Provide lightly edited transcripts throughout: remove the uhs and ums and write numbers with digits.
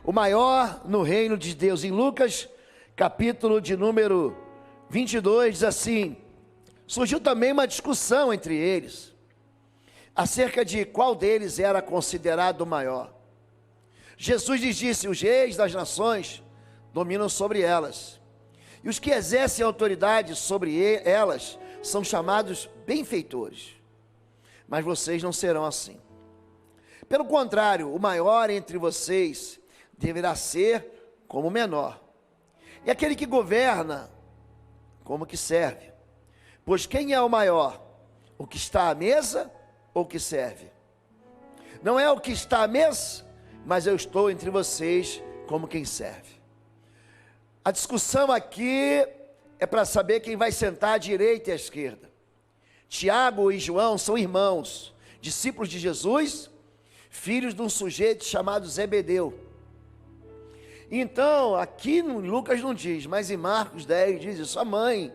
o maior no reino de Deus. Em Lucas, capítulo de número 22, diz assim: surgiu também uma discussão entre eles, acerca de qual deles era considerado o maior. Jesus lhes disse: os reis das nações dominam sobre elas, e os que exercem autoridade sobre elas são chamados benfeitores, mas vocês não serão assim. Pelo contrário, o maior entre vocês deverá ser como o menor, e aquele que governa como que serve. Pois quem é o maior? O que está à mesa ou o que serve? Não é o que está à mesa, mas eu estou entre vocês como quem serve. A discussão aqui é para saber quem vai sentar à direita e à esquerda. Tiago e João são irmãos, discípulos de Jesus, filhos de um sujeito chamado Zebedeu. Então, aqui em Lucas não diz, mas em Marcos 10 diz isso: a mãe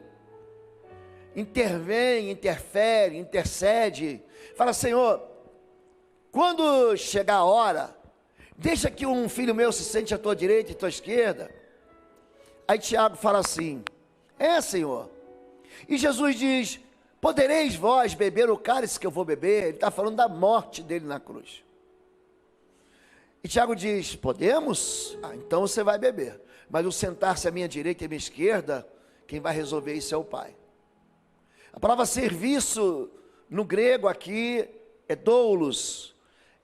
intervém, interfere, intercede, fala: Senhor, quando chegar a hora, deixa que um filho meu se sente à tua direita e à tua esquerda. Aí Tiago fala assim: é, Senhor. E Jesus diz: podereis vós beber o cálice que eu vou beber? Ele está falando da morte dele na cruz. E Tiago diz: podemos? Então você vai beber, mas o sentar-se à minha direita e à minha esquerda, quem vai resolver isso é o Pai. A palavra serviço no grego aqui é doulos,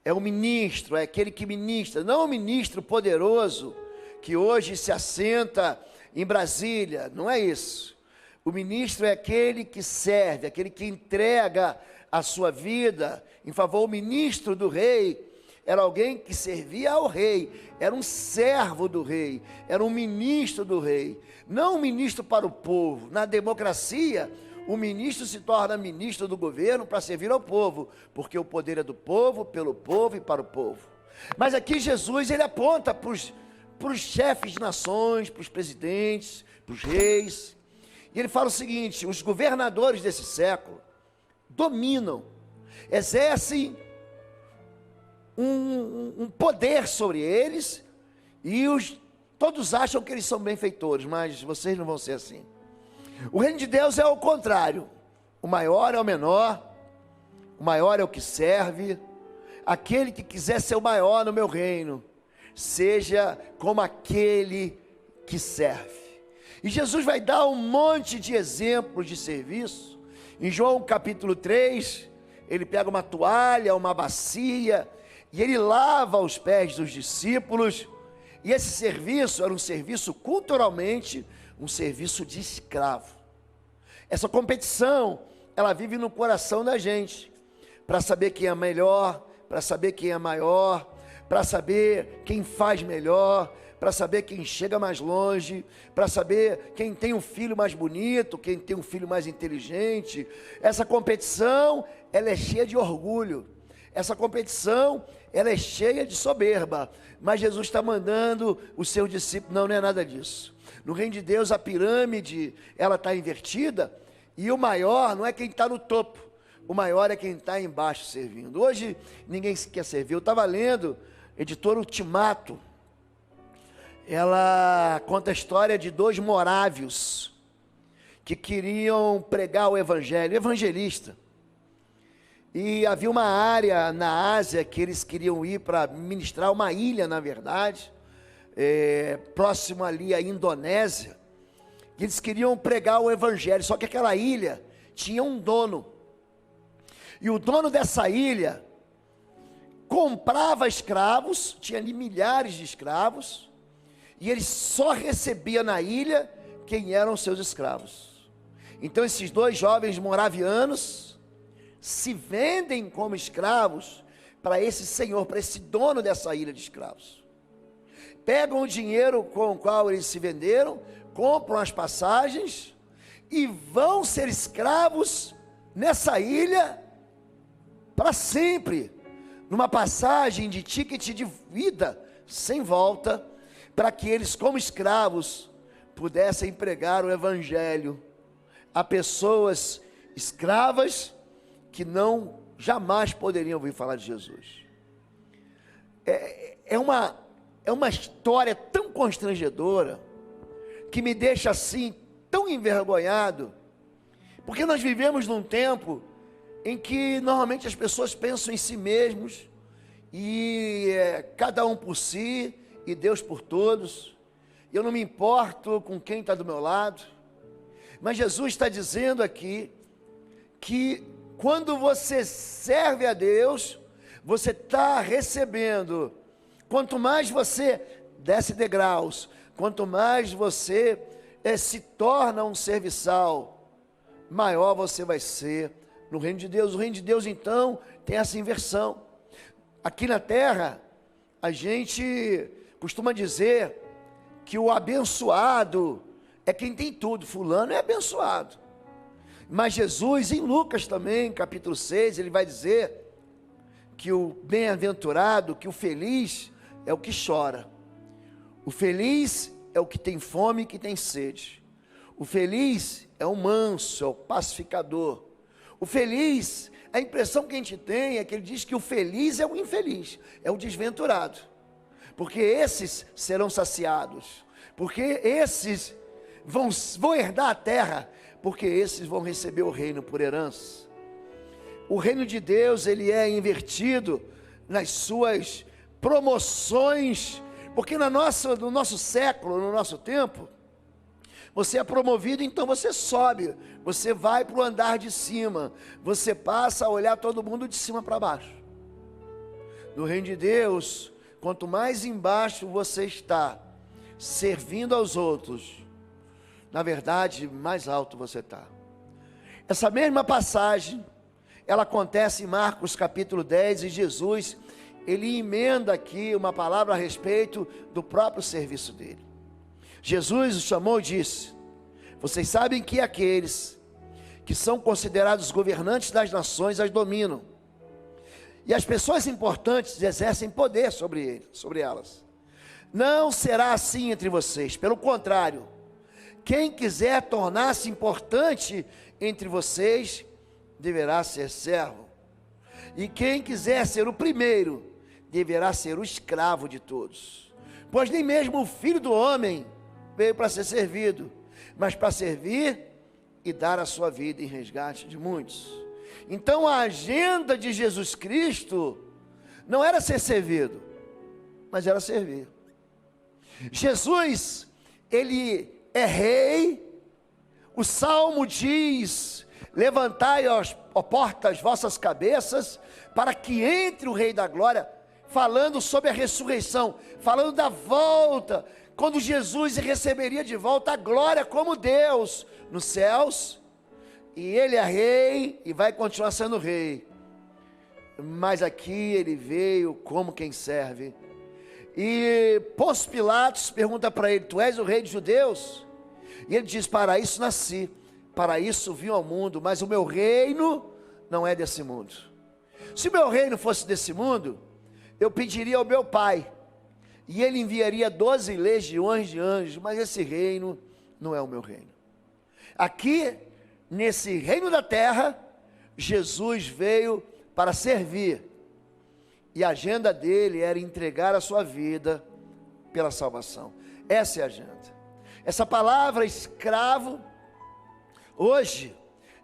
é o ministro, é aquele que ministra, não o ministro poderoso que hoje se assenta em Brasília, não é isso. O ministro é aquele que serve, aquele que entrega a sua vida em favor. O ministro do rei era alguém que servia ao rei, era um servo do rei, era um ministro do rei, não um ministro para o povo. Na democracia, o ministro se torna ministro do governo para servir ao povo, porque o poder é do povo, pelo povo e para o povo. Mas aqui Jesus, ele aponta para os chefes de nações, para os presidentes, para os reis, e ele fala o seguinte: os governadores desse século dominam, exercem um poder sobre eles, e todos acham que eles são benfeitores, mas vocês não vão ser assim. O reino de Deus é o contrário: o maior é o menor, o maior é o que serve. Aquele que quiser ser o maior no meu reino, seja como aquele que serve. E Jesus vai dar um monte de exemplos de serviço. Em João capítulo 3, ele pega uma toalha, uma bacia, e ele lava os pés dos discípulos. E esse serviço era um serviço culturalmente, um serviço de escravo. Essa competição, ela vive no coração da gente, para saber quem é melhor, para saber quem é maior, para saber quem faz melhor, para saber quem chega mais longe, para saber quem tem um filho mais bonito, quem tem um filho mais inteligente. Essa competição, ela é cheia de orgulho, essa competição, ela é cheia de soberba, mas Jesus está mandando os seus discípulos: não é nada disso. No reino de Deus, a pirâmide, ela está invertida, e o maior não é quem está no topo, o maior é quem está embaixo servindo. Hoje, ninguém quer servir. Eu estava lendo, editora Ultimato, ela conta a história de dois morávios, que queriam pregar o evangelho, evangelista, e havia uma área na Ásia, que eles queriam ir para ministrar, uma ilha na verdade, próximo ali à Indonésia, e eles queriam pregar o evangelho, só que aquela ilha tinha um dono, e o dono dessa ilha comprava escravos, tinha ali milhares de escravos, e ele só recebia na ilha quem eram seus escravos. Então esses dois jovens moravianos se vendem como escravos para esse senhor, para esse dono dessa ilha de escravos. Pegam o dinheiro com o qual eles se venderam, compram as passagens e vão ser escravos nessa ilha para sempre, numa passagem de ticket de vida sem volta, para que eles, como escravos, pudessem pregar o evangelho a pessoas escravas que não jamais poderiam ouvir falar de Jesus. É é uma história tão constrangedora, que me deixa assim, tão envergonhado, porque nós vivemos num tempo em que normalmente as pessoas pensam em si mesmos, e cada um por si, e Deus por todos. Eu não me importo com quem está do meu lado, mas Jesus está dizendo aqui, que quando você serve a Deus, você está recebendo. Quanto mais você desce degraus, quanto mais você se torna um serviçal, maior você vai ser no reino de Deus. O reino de Deus, então, tem essa inversão. Aqui na terra, a gente costuma dizer que o abençoado é quem tem tudo. Fulano é abençoado. Mas Jesus, em Lucas também, capítulo 6, ele vai dizer que o bem-aventurado, que o feliz é o que chora. O feliz é o que tem fome e que tem sede. O feliz é o manso, é o pacificador. O feliz, a impressão que a gente tem é que ele diz que o feliz é o infeliz, é o desventurado. Porque esses serão saciados, porque esses vão herdar a terra, porque esses vão receber o reino por herança. O reino de Deus, ele é invertido nas suas promoções, porque no nosso século, no nosso tempo, você é promovido, então você sobe, você vai para o andar de cima, você passa a olhar todo mundo de cima para baixo. No reino de Deus, quanto mais embaixo você está, servindo aos outros, na verdade, mais alto você está. Essa mesma passagem, ela acontece em Marcos capítulo 10, e Jesus, ele emenda aqui uma palavra a respeito do próprio serviço dele. Jesus o chamou e disse: vocês sabem que aqueles que são considerados governantes das nações as dominam, e as pessoas importantes exercem poder sobre elas. Não será assim entre vocês, pelo contrário, quem quiser tornar-se importante entre vocês, deverá ser servo, e quem quiser ser o primeiro, deverá ser o escravo de todos. Pois nem mesmo o Filho do Homem veio para ser servido, mas para servir e dar a sua vida em resgate de muitos. Então a agenda de Jesus Cristo não era ser servido, mas era servir. Jesus, ele é rei. O Salmo diz: levantai as portas vossas cabeças, para que entre o Rei da Glória, falando sobre a ressurreição, falando da volta, quando Jesus receberia de volta a glória como Deus nos céus, e ele é rei e vai continuar sendo rei, mas aqui ele veio como quem serve. E Pôncio Pilatos pergunta para ele: tu és o rei dos judeus? E ele diz: para isso nasci, para isso vim ao mundo, mas o meu reino não é desse mundo. Se o meu reino fosse desse mundo, eu pediria ao meu pai, e ele enviaria 12 legiões de anjos, mas esse reino não é o meu reino. Aqui, nesse reino da terra, Jesus veio para servir, e a agenda dele era entregar a sua vida pela salvação. Essa é a agenda. Essa palavra escravo, hoje,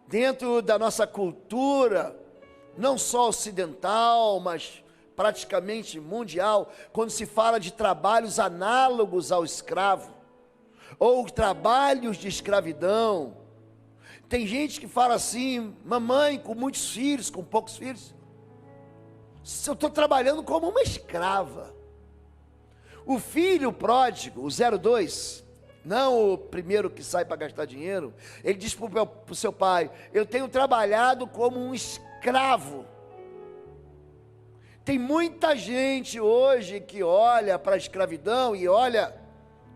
dentro da nossa cultura, não só ocidental, mas praticamente mundial, quando se fala de trabalhos análogos ao escravo, ou trabalhos de escravidão, tem gente que fala assim: mamãe com muitos filhos, com poucos filhos, eu estou trabalhando como uma escrava. O filho pródigo, o 02, não o primeiro que sai para gastar dinheiro, ele diz para o seu pai: eu tenho trabalhado como um escravo. Tem muita gente hoje que olha para a escravidão, e olha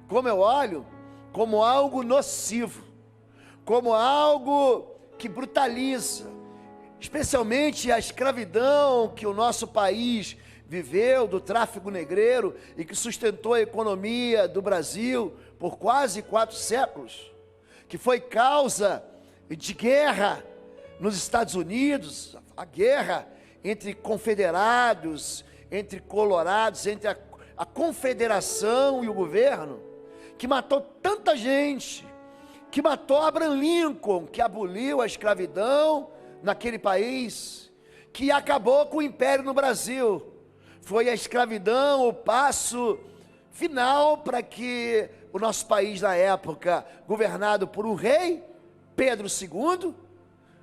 como eu olho, como algo nocivo, como algo que brutaliza, especialmente a escravidão que o nosso país viveu, do tráfico negreiro, e que sustentou a economia do Brasil por quase 4 séculos, que foi causa de guerra nos Estados Unidos, a guerra entre confederados, entre colorados, entre a confederação e o governo, que matou tanta gente, que matou Abraham Lincoln, que aboliu a escravidão naquele país, que acabou com o império no Brasil. Foi a escravidão o passo final para que o nosso país na época, governado por um rei, Pedro II,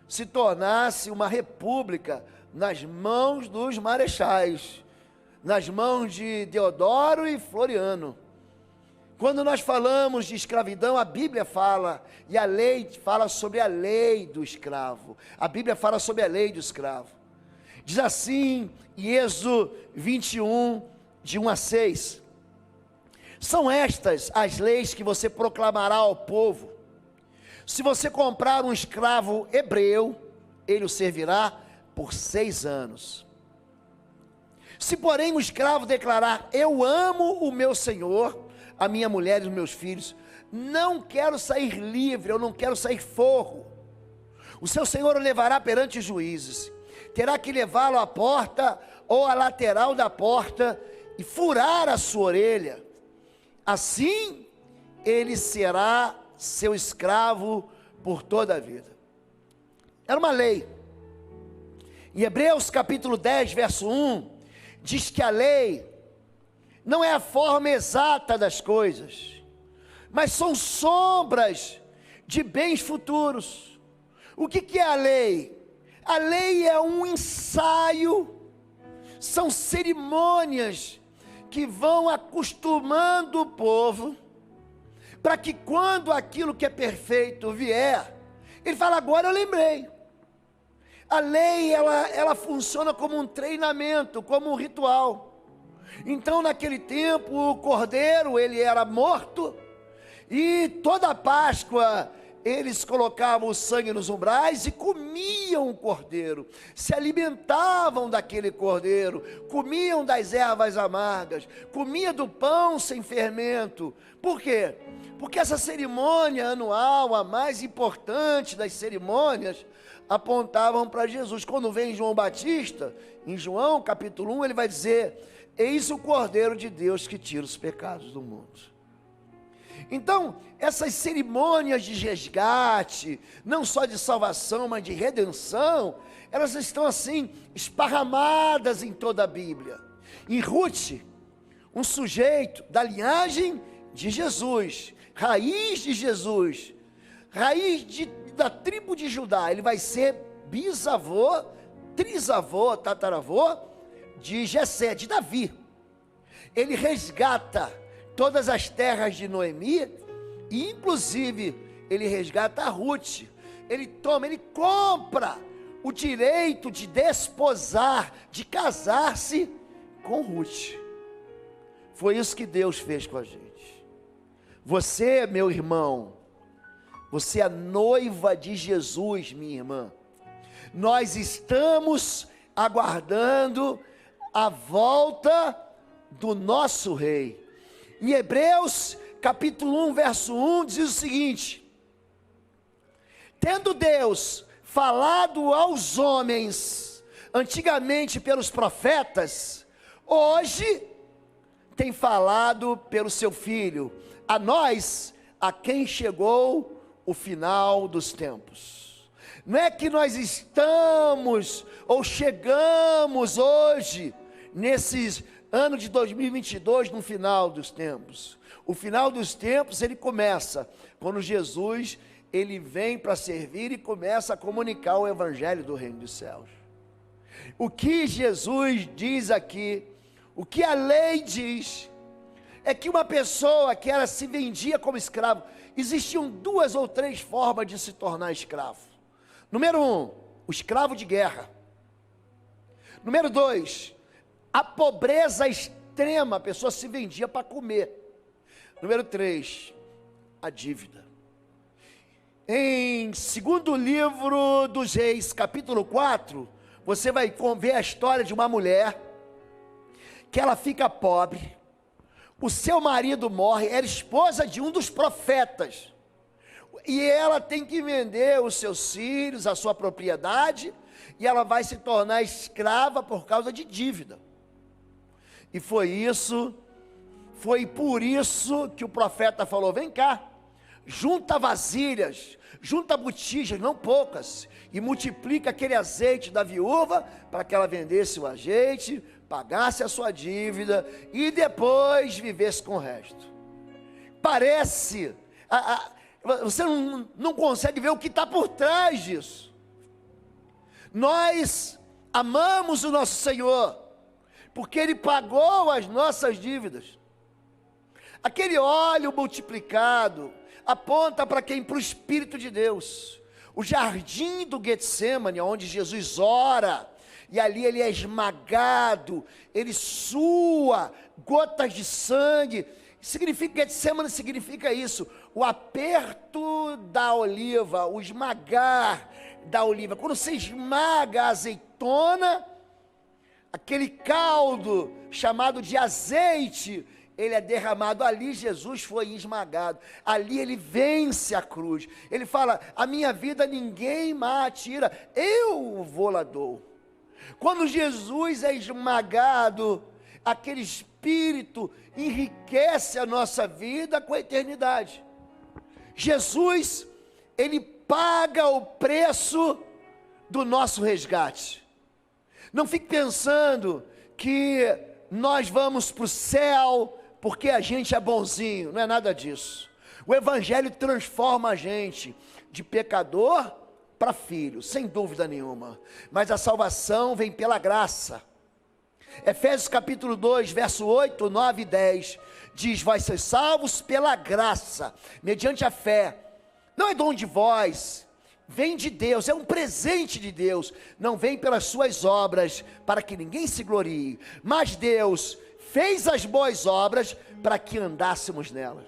se tornasse uma república nas mãos dos marechais, nas mãos de Deodoro e Floriano. Quando nós falamos de escravidão, a Bíblia fala, e a lei fala sobre a lei do escravo. A Bíblia fala sobre a lei do escravo. Diz assim, em Êxodo 21, de 1 a 6. São estas as leis que você proclamará ao povo. Se você comprar um escravo hebreu, ele o servirá por 6 anos. Se porém o escravo declarar, eu amo o meu senhor, a minha mulher e os meus filhos, não quero sair livre, eu não quero sair forro, o seu senhor o levará perante os juízes, terá que levá-lo à porta ou à lateral da porta e furar a sua orelha, assim ele será seu escravo por toda a vida. Era uma lei. Em Hebreus capítulo 10, verso 1, diz que a lei não é a forma exata das coisas, mas são sombras de bens futuros. O que é a lei? A lei é um ensaio, são cerimônias que vão acostumando o povo, para que quando aquilo que é perfeito vier, ele fala, agora eu lembrei. A lei, ela funciona como um treinamento, como um ritual. Então naquele tempo o cordeiro ele era morto, e toda a Páscoa eles colocavam o sangue nos umbrais e comiam o cordeiro, se alimentavam daquele cordeiro, comiam das ervas amargas, comiam do pão sem fermento. Por quê? Porque essa cerimônia anual, a mais importante das cerimônias, apontavam para Jesus. Quando vem João Batista, em João capítulo 1, ele vai dizer, eis o Cordeiro de Deus que tira os pecados do mundo. Então, essas cerimônias de resgate, não só de salvação, mas de redenção, elas estão assim, esparramadas em toda a Bíblia. Em Ruth, um sujeito da linhagem de Jesus, raiz de Jesus, da tribo de Judá, ele vai ser bisavô, trisavô, tataravô de Jessé, de Davi. Ele resgata todas as terras de Noemi, e inclusive ele resgata a Ruth. Ele compra o direito de desposar, de casar-se com Ruth. Foi isso que Deus fez com a gente. Você, meu irmão, você é a noiva de Jesus, minha irmã. Nós estamos aguardando a volta do nosso rei. Em Hebreus capítulo 1, verso 1, diz o seguinte: tendo Deus falado aos homens antigamente pelos profetas, hoje tem falado pelo seu Filho, a nós, a quem chegou o final dos tempos. Não é que nós estamos ou chegamos hoje, nesses ano de 2022, no final dos tempos. O final dos tempos, ele começa quando Jesus, ele vem para servir e começa a comunicar o evangelho do reino dos céus. O que Jesus diz aqui, o que a lei diz, é que uma pessoa que ela se vendia como escravo, existiam 2 ou 3 formas de se tornar escravo. Número 1, o escravo de guerra. Número 2, a pobreza extrema, a pessoa se vendia para comer. Número 3, a dívida. Em 2º livro dos Reis, capítulo 4, você vai ver a história de uma mulher, que ela fica pobre, o seu marido morre, era esposa de um dos profetas, e ela tem que vender os seus filhos, a sua propriedade, e ela vai se tornar escrava por causa de dívida. E foi isso Foi por isso que o profeta falou: vem cá, junta vasilhas, junta botijas, não poucas, e multiplica aquele azeite da viúva, para que ela vendesse o azeite, pagasse a sua dívida, e depois vivesse com o resto. Parece, você não consegue ver o que está por trás disso. Nós amamos o nosso Senhor, porque Ele pagou as nossas dívidas. Aquele óleo multiplicado aponta para quem? Para o Espírito de Deus. O jardim do Getsemane, onde Jesus ora, e ali ele é esmagado, ele sua gotas de sangue. Getsemane significa isso, o aperto da oliva, o esmagar da oliva. Quando você esmaga a azeitona, aquele caldo chamado de azeite, ele é derramado. Ali Jesus foi esmagado, ali ele vence a cruz. Ele fala: a minha vida ninguém mais tira, eu vou lá dou. Quando Jesus é esmagado, aquele Espírito enriquece a nossa vida com a eternidade. Jesus, ele paga o preço do nosso resgate. Não fique pensando que nós vamos para o céu porque a gente é bonzinho, não é nada disso. O Evangelho transforma a gente de pecador para filho, sem dúvida nenhuma, mas a salvação vem pela graça. Efésios capítulo 2, verso 8, 9 e 10, diz: vós sois salvos pela graça, mediante a fé, não é dom de vós, vem de Deus, é um presente de Deus, não vem pelas suas obras, para que ninguém se glorie, mas Deus fez as boas obras para que andássemos nelas.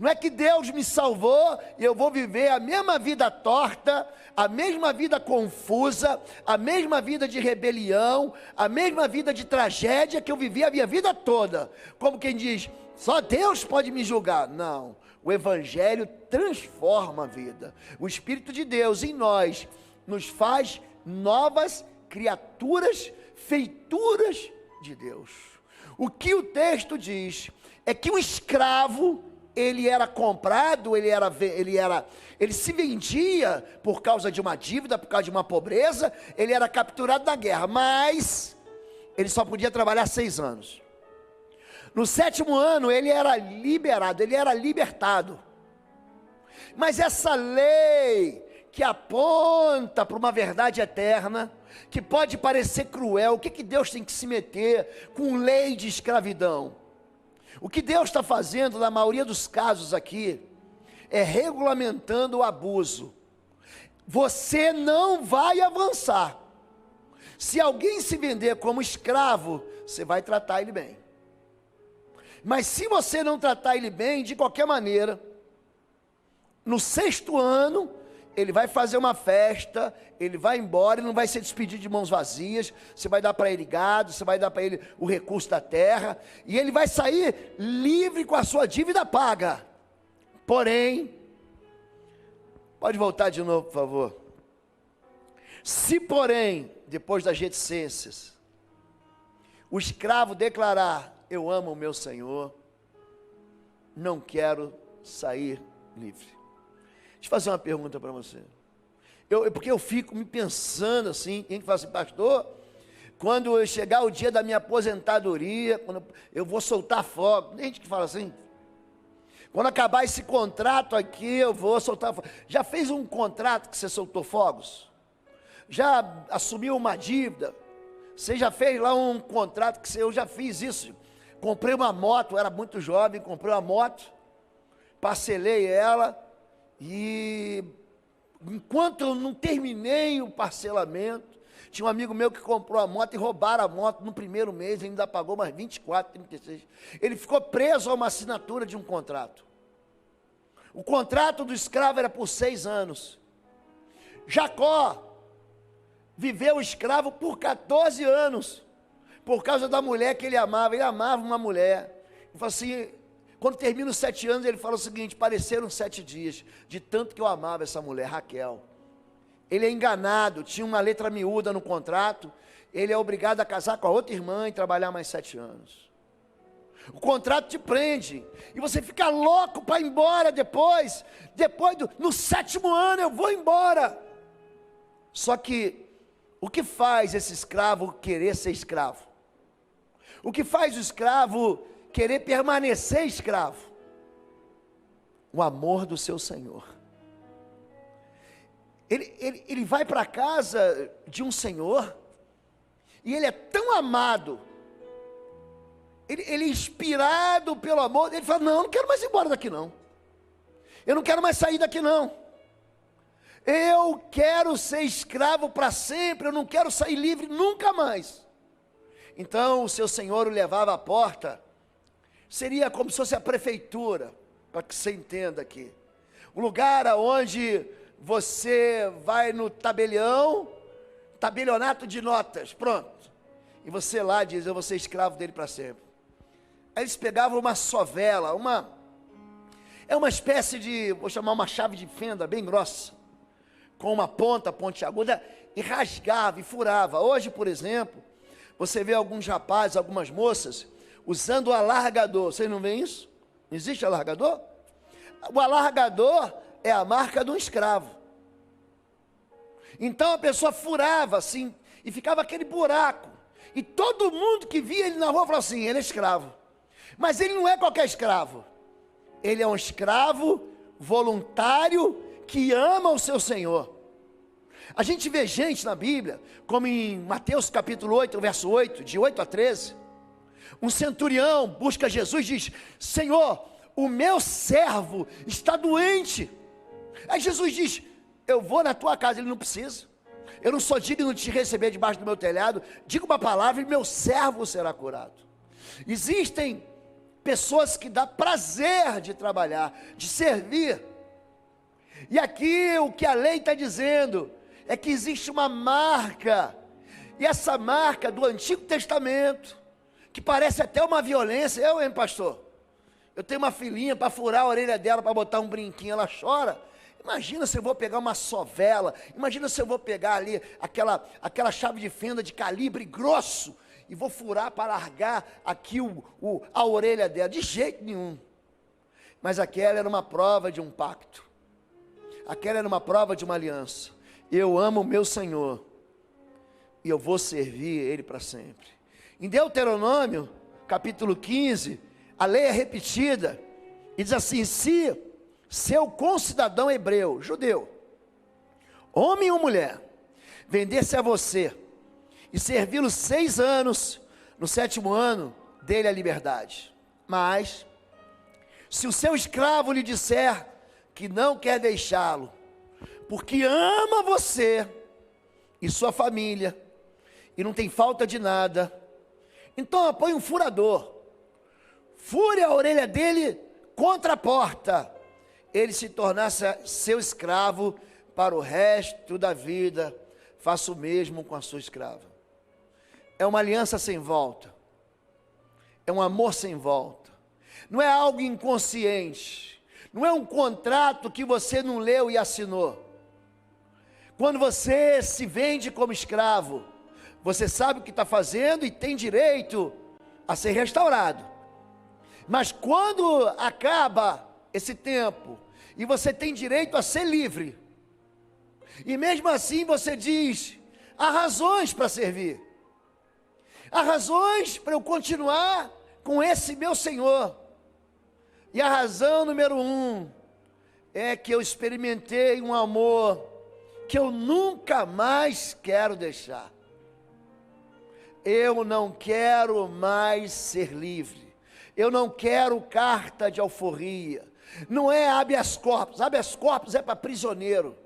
Não é que Deus me salvou e eu vou viver a mesma vida torta, a mesma vida confusa, a mesma vida de rebelião, a mesma vida de tragédia que eu vivi a minha vida toda. Como quem diz, só Deus pode me julgar. Não, o Evangelho transforma a vida. O Espírito de Deus em nós nos faz novas criaturas, feituras de Deus. O que o texto diz é que o escravo, ele era comprado, ele se vendia por causa de uma dívida, por causa de uma pobreza, ele era capturado na guerra, mas ele só podia trabalhar 6 anos. No 7º ano ele era liberado, ele era libertado. Mas essa lei que aponta para uma verdade eterna, que pode parecer cruel, o que Deus tem que se meter com lei de escravidão? O que Deus está fazendo na maioria dos casos aqui, é regulamentando o abuso. Você não vai avançar. Se alguém se vender como escravo, você vai tratar ele bem. Mas se você não tratar ele bem, de qualquer maneira, no 6º ano, ele vai fazer uma festa, ele vai embora, ele não vai ser despedido de mãos vazias, você vai dar para ele gado, você vai dar para ele o recurso da terra, e ele vai sair livre com a sua dívida paga. Porém, pode voltar de novo, por favor. Se porém, depois das reticências, o escravo declarar: eu amo o meu Senhor, não quero sair livre. Deixa eu fazer uma pergunta para você. Porque eu fico me pensando assim, quem que fala assim: pastor, quando chegar o dia da minha aposentadoria, quando eu vou soltar fogo, tem gente que fala assim, quando acabar esse contrato aqui, eu vou soltar fogo. Já fez um contrato que você soltou fogos? Já assumiu uma dívida? Você já fez lá um contrato que eu já fiz isso? Comprei uma moto, eu era muito jovem, comprei uma moto, parcelei ela, e enquanto eu não terminei o parcelamento, tinha um amigo meu que comprou a moto e roubaram a moto no primeiro mês, ele ainda pagou mais 24, 36. Ele ficou preso a uma assinatura de um contrato. O contrato do escravo era por 6 anos. Jacó viveu escravo por 14 anos, por causa da mulher que ele amava uma mulher. Ele falou assim, quando termina os 7 anos, ele fala o seguinte: pareceram 7 dias, de tanto que eu amava essa mulher, Raquel. Ele é enganado, tinha uma letra miúda no contrato, ele é obrigado a casar com a outra irmã e trabalhar mais 7 anos. O contrato te prende. E você fica louco para ir embora depois. No 7º ano eu vou embora. Só que, o que faz esse escravo querer ser escravo? O que faz o escravo querer permanecer escravo? O amor do seu Senhor. Ele vai para a casa de um senhor, e ele é tão amado, ele é inspirado pelo amor, ele fala: não, eu não quero mais ir embora daqui não, eu não quero mais sair daqui não, eu quero ser escravo para sempre, eu não quero sair livre nunca mais. Então o seu senhor o levava à porta, seria como se fosse a prefeitura, para que você entenda aqui, o lugar onde você vai no tabelionato de notas, pronto, e você lá diz: eu vou ser escravo dele para sempre. Aí eles pegavam uma sovela, é uma espécie de, vou chamar uma chave de fenda bem grossa, com uma ponta pontiaguda, e rasgava e furava. Hoje, por exemplo, você vê alguns rapazes, algumas moças, usando o alargador. Vocês não veem isso? Não existe alargador? O alargador é a marca de um escravo. Então a pessoa furava assim, e ficava aquele buraco, e todo mundo que via ele na rua falava assim: ele é escravo. Mas ele não é qualquer escravo, ele é um escravo voluntário que ama o seu Senhor. A gente vê gente na Bíblia, como em Mateus capítulo 8, verso 8, de 8 a 13, um centurião busca Jesus e diz: Senhor, o meu servo está doente. Aí Jesus diz: eu vou na tua casa. Ele: não precisa, eu não sou digno de te receber debaixo do meu telhado, diga uma palavra e meu servo será curado. Existem pessoas que dá prazer de trabalhar, de servir, e aqui o que a lei está dizendo é que existe uma marca, e essa marca do Antigo Testamento, que parece até uma violência. Hein, pastor? Eu tenho uma filhinha, para furar a orelha dela, para botar um brinquinho, ela chora. Imagina se eu vou pegar uma sovela, imagina se eu vou pegar ali aquela chave de fenda de calibre grosso, e vou furar para largar aqui a orelha dela. De jeito nenhum. Mas aquela era uma prova de um pacto, aquela era uma prova de uma aliança. Eu amo o meu Senhor, e eu vou servir Ele para sempre. Em Deuteronômio, capítulo 15, a lei é repetida, e diz assim: se seu concidadão hebreu, judeu, homem ou mulher, vender-se a você, e servi-lo 6 anos, no 7º ano, dele a liberdade. Mas, se o seu escravo lhe disser que não quer deixá-lo, porque ama você e sua família, e não tem falta de nada, então põe um furador, fure a orelha dele contra a porta, ele se tornasse seu escravo para o resto da vida, faça o mesmo com a sua escrava. É uma aliança sem volta, é um amor sem volta, não é algo inconsciente, não é um contrato que você não leu e assinou. Quando você se vende como escravo, você sabe o que está fazendo e tem direito a ser restaurado. Mas quando acaba esse tempo, e você tem direito a ser livre, e mesmo assim você diz: há razões para servir, há razões para eu continuar com esse meu Senhor. E a razão número 1 é que eu experimentei um amor que eu nunca mais quero deixar. Eu não quero mais ser livre, eu não quero carta de alforria, não é habeas corpus é para prisioneiro.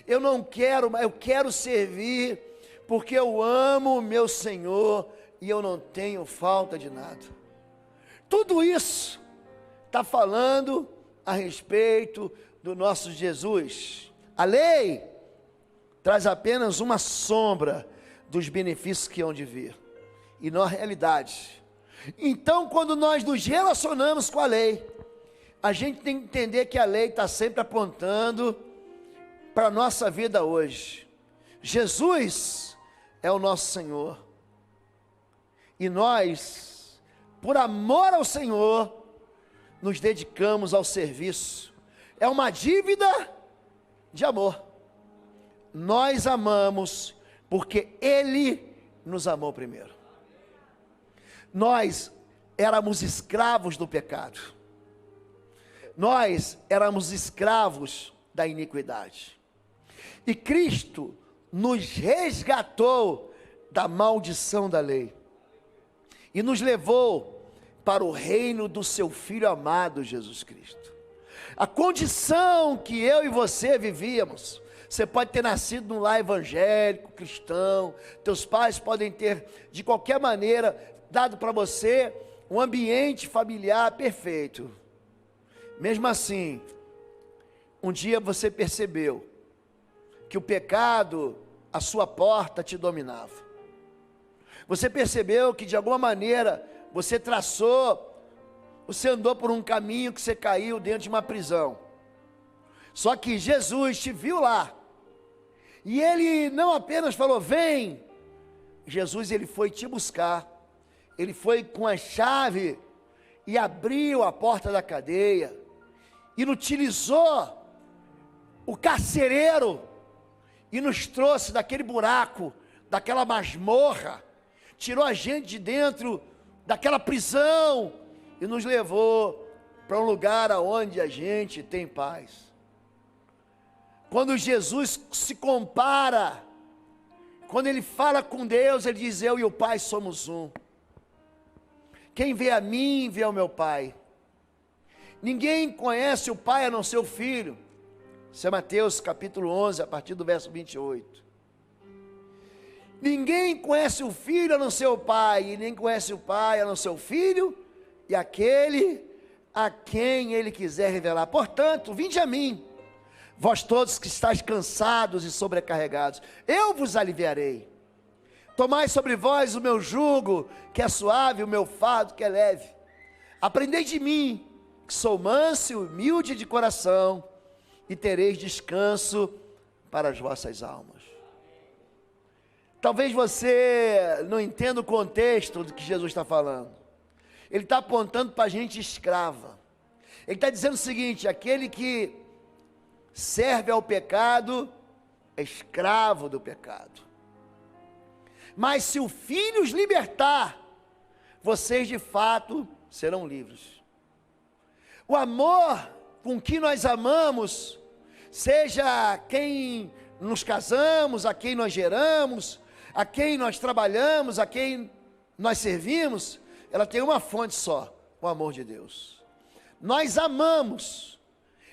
Eu não quero, eu quero servir, porque eu amo o meu Senhor, e eu não tenho falta de nada. Tudo isso está falando a respeito do nosso Jesus. A lei traz apenas uma sombra dos benefícios que hão de vir, e não a realidade. Então, quando nós nos relacionamos com a lei, a gente tem que entender que a lei está sempre apontando para a nossa vida hoje. Jesus é o nosso Senhor, e nós por amor ao Senhor, nos dedicamos ao serviço. É uma dívida de amor. Nós amamos porque Ele nos amou primeiro. Nós éramos escravos do pecado. Nós éramos escravos da iniquidade. E Cristo nos resgatou da maldição da lei. E nos levou para o reino do seu Filho amado, Jesus Cristo. A condição que eu e você vivíamos, você pode ter nascido num lar evangélico, cristão, teus pais podem ter, de qualquer maneira, dado para você um ambiente familiar perfeito. Mesmo assim, um dia você percebeu que o pecado, a sua porta te dominava. Você percebeu que de alguma maneira você andou por um caminho que você caiu dentro de uma prisão. Só que Jesus te viu lá. E Ele não apenas falou, vem. Jesus, Ele foi te buscar. Ele foi com a chave e abriu a porta da cadeia. E utilizou o carcereiro e nos trouxe daquele buraco, daquela masmorra, tirou a gente de dentro daquela prisão e nos levou para um lugar onde a gente tem paz. Quando Jesus se compara, quando Ele fala com Deus, Ele diz, eu e o Pai somos um. Quem vê a mim, vê ao meu Pai. Ninguém conhece o Pai a não ser o Filho. Isso é Mateus capítulo 11, a partir do verso 28. Ninguém conhece o Filho a não ser o Pai, e nem conhece o Pai a não ser o Filho, e aquele a quem Ele quiser revelar. Portanto, vinde a mim, vós todos que estáis cansados e sobrecarregados, eu vos aliviarei. Tomai sobre vós o meu jugo, que é suave, o meu fardo, que é leve. Aprendei de mim, que sou manso e humilde de coração, e tereis descanso para as vossas almas. Talvez você não entenda o contexto do que Jesus está falando. Ele está apontando para a gente escrava. Ele está dizendo o seguinte, aquele que serve ao pecado é escravo do pecado. Mas se o Filho os libertar, vocês de fato serão livres. O amor com que nós amamos, seja quem nos casamos, a quem nós geramos, a quem nós trabalhamos, a quem nós servimos, ela tem uma fonte só, o amor de Deus. Nós amamos.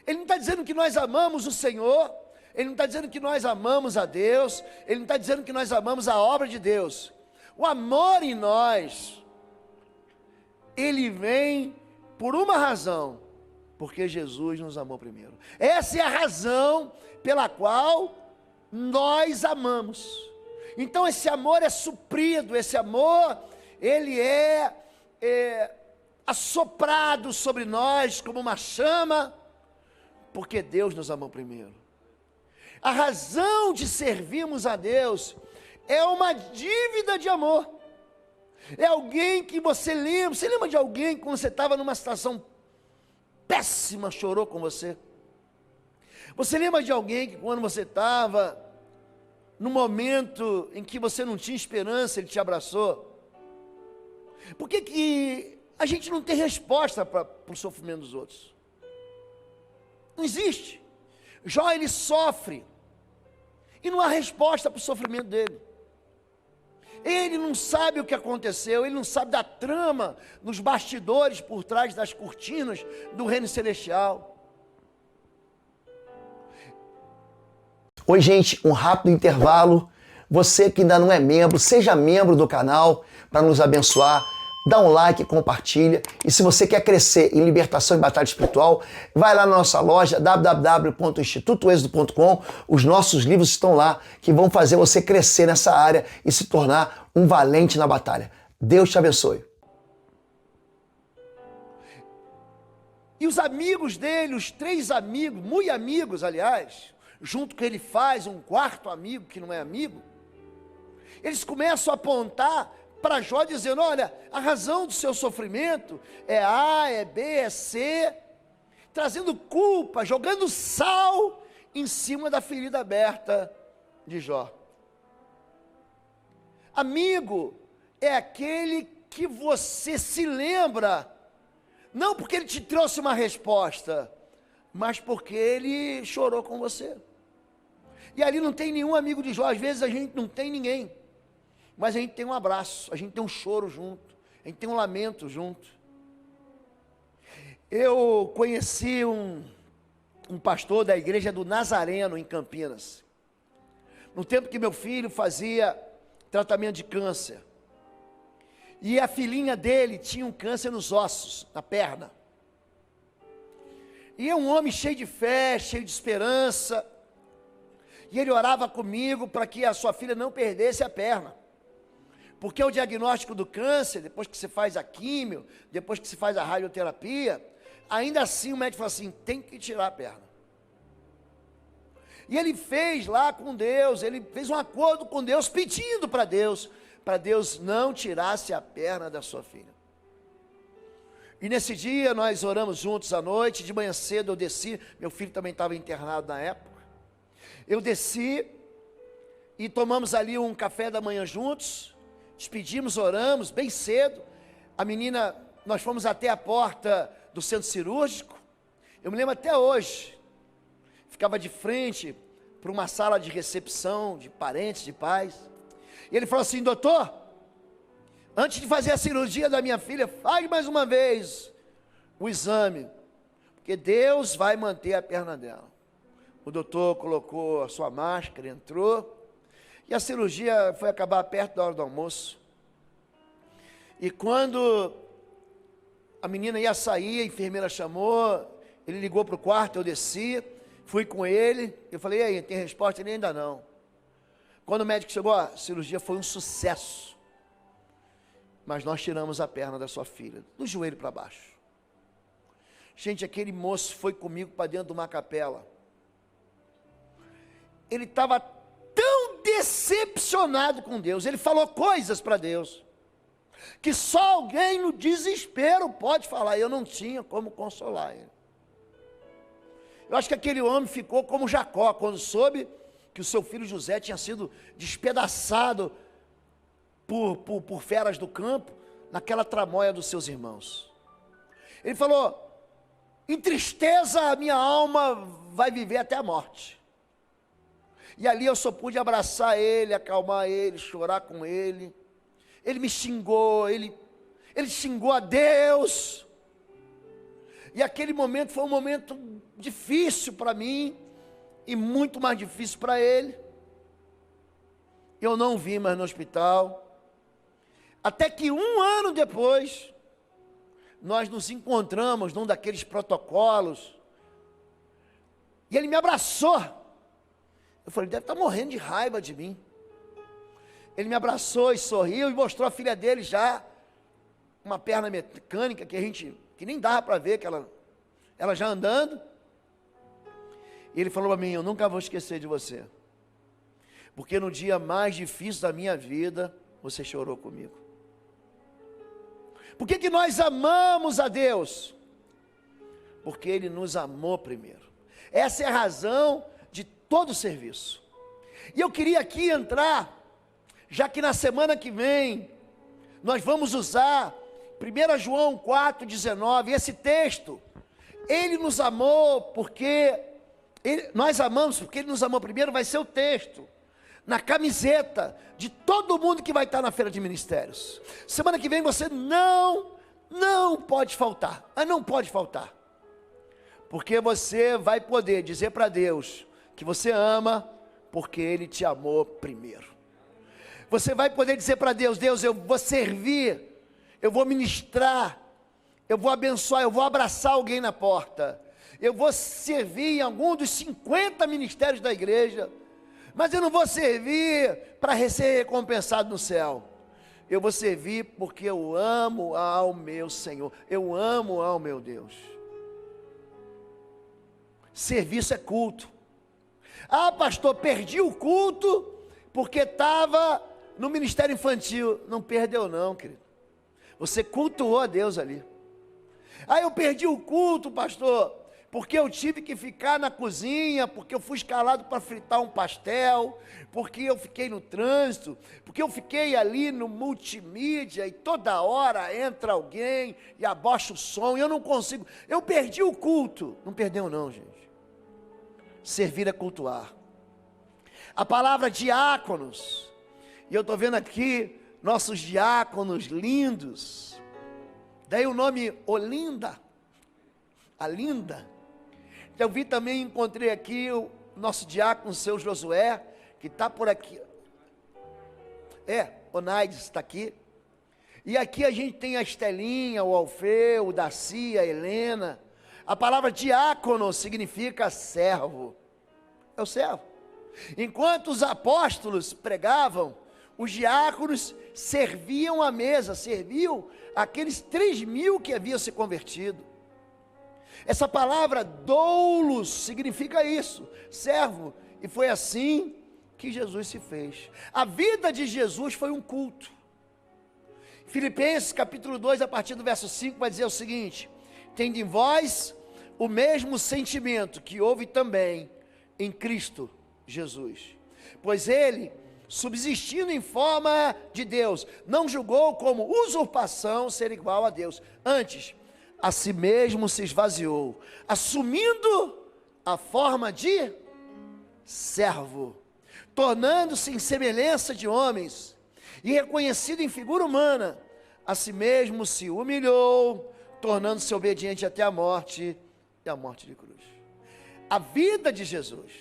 Ele não está dizendo que nós amamos o Senhor, Ele não está dizendo que nós amamos a Deus, Ele não está dizendo que nós amamos a obra de Deus. O amor em nós, ele vem por uma razão, porque Jesus nos amou primeiro. Essa é a razão pela qual nós amamos. Então esse amor é suprido, esse amor, ele é assoprado sobre nós como uma chama, porque Deus nos amou primeiro. A razão de servirmos a Deus é uma dívida de amor. É alguém que você lembra de alguém que quando você estava numa situação péssima, chorou com você? Você lembra de alguém que quando você estava no momento em que você não tinha esperança, ele te abraçou? Por que a gente não tem resposta para o sofrimento dos outros? Não existe. Jó, ele sofre e não há resposta para o sofrimento dele. Ele não sabe o que aconteceu, ele não sabe da trama, nos bastidores, por trás das cortinas do reino celestial. Oi gente, um rápido intervalo. Você que ainda não é membro, seja membro do canal para nos abençoar. Dá um like, compartilha. E se você quer crescer em libertação e batalha espiritual, vai lá na nossa loja www.institutoexodo.com. Os nossos livros estão lá que vão fazer você crescer nessa área e se tornar um valente na batalha. Deus te abençoe. E os amigos dele, os 3 amigos, muito amigos aliás, junto com ele faz um 4º amigo que não é amigo, eles começam a apontar para Jó, dizendo: olha, a razão do seu sofrimento é A, é B, é C, trazendo culpa, jogando sal em cima da ferida aberta de Jó. Amigo é aquele que você se lembra, não porque ele te trouxe uma resposta, mas porque ele chorou com você. E ali não tem nenhum amigo de Jó. Às vezes a gente não tem ninguém, mas a gente tem um abraço, a gente tem um choro junto, a gente tem um lamento junto. Eu conheci um pastor da igreja do Nazareno, em Campinas, no tempo que meu filho fazia tratamento de câncer, e a filhinha dele tinha um câncer nos ossos, na perna, e é um homem cheio de fé, cheio de esperança, e ele orava comigo para que a sua filha não perdesse a perna, porque o diagnóstico do câncer, depois que se faz a químio, depois que se faz a radioterapia, ainda assim o médico fala assim: tem que tirar a perna. E ele fez lá com Deus, ele fez um acordo com Deus, pedindo para Deus não tirasse a perna da sua filha. E nesse dia nós oramos juntos à noite. De manhã cedo eu desci, meu filho também estava internado na época, eu desci e tomamos ali um café da manhã juntos, despedimos, oramos bem cedo. A menina, nós fomos até a porta do centro cirúrgico, eu me lembro até hoje, ficava de frente para uma sala de recepção de parentes, de pais, e ele falou assim: doutor, antes de fazer a cirurgia da minha filha, faz mais uma vez o exame, porque Deus vai manter a perna dela. O doutor colocou a sua máscara, entrou, e a cirurgia foi acabar perto da hora do almoço. E quando a menina ia sair, a enfermeira chamou, ele ligou para o quarto, eu desci, fui com ele, eu falei: e aí, tem resposta? Ele: ainda não. Quando o médico chegou: a cirurgia foi um sucesso, mas nós tiramos a perna da sua filha, do joelho para baixo. Gente, aquele moço foi comigo para dentro de uma capela, ele estava tão decepcionado com Deus, ele falou coisas para Deus, que só alguém no desespero pode falar. Eu não tinha como consolar ele. Eu acho que aquele homem ficou como Jacó, quando soube que o seu filho José tinha sido despedaçado por feras do campo, naquela tramóia dos seus irmãos. Ele falou: em tristeza a minha alma vai viver até a morte. E ali eu só pude abraçar ele, acalmar ele, chorar com ele. Ele me xingou, ele xingou a Deus. E aquele momento foi um momento difícil para mim, e muito mais difícil para ele. Eu não vi mais no hospital, até que 1 ano depois, nós nos encontramos num daqueles protocolos, e ele me abraçou. Eu falei: deve estar morrendo de raiva de mim. Ele me abraçou e sorriu, e mostrou a filha dele já, uma perna mecânica, que nem dava para ver, que ela já andando. E ele falou para mim: eu nunca vou esquecer de você, porque no dia mais difícil da minha vida, você chorou comigo. Por que nós amamos a Deus? Porque Ele nos amou primeiro. Essa é a razão de todo o serviço. E eu queria aqui entrar, já que na semana que vem nós vamos usar 1 João 4,19, esse texto: Ele nos amou porque nós amamos porque Ele nos amou primeiro, vai ser o texto na camiseta de todo mundo que vai estar na feira de ministérios. Semana que vem você não pode faltar, não pode faltar, porque você vai poder dizer para Deus que você ama, porque Ele te amou primeiro. Você vai poder dizer para Deus: Deus, eu vou servir, eu vou ministrar, eu vou abençoar, eu vou abraçar alguém na porta, eu vou servir em algum dos 50 ministérios da igreja, mas eu não vou servir para ser recompensado no céu. Eu vou servir porque eu amo ao meu Senhor, eu amo ao meu Deus. Serviço é culto. Ah, pastor, perdi o culto porque estava no ministério infantil. Não perdeu não, querido. Você cultuou a Deus ali. Aí eu perdi o culto, pastor, porque eu tive que ficar na cozinha, porque eu fui escalado para fritar um pastel, porque eu fiquei no trânsito, porque eu fiquei ali no multimídia e toda hora entra alguém e abaixa o som e eu não consigo. Eu perdi o culto. Não perdeu não, gente. Servir é cultuar. A palavra diáconos, e eu estou vendo aqui nossos diáconos lindos, daí o nome Olinda, a linda. Eu vi também, encontrei aqui o nosso diácono, seu Josué, que está por aqui. Onaides está aqui. E aqui a gente tem a Estelinha, o Alfeu, o Daci, a Helena. A palavra diácono significa servo. É o servo. Enquanto os apóstolos pregavam, os diáconos serviam a mesa, serviam aqueles 3.000 que haviam se convertido. Essa palavra doulos significa isso, servo, e foi assim que Jesus se fez. A vida de Jesus foi um culto. Filipenses capítulo 2, a partir do verso 5, vai dizer o seguinte: tende em vós o mesmo sentimento que houve também em Cristo Jesus, pois ele, subsistindo em forma de Deus, não julgou como usurpação ser igual a Deus, antes a si mesmo se esvaziou, assumindo a forma de servo, tornando-se em semelhança de homens, e reconhecido em figura humana, a si mesmo se humilhou, tornando-se obediente até a morte, e a morte de cruz. A vida de Jesus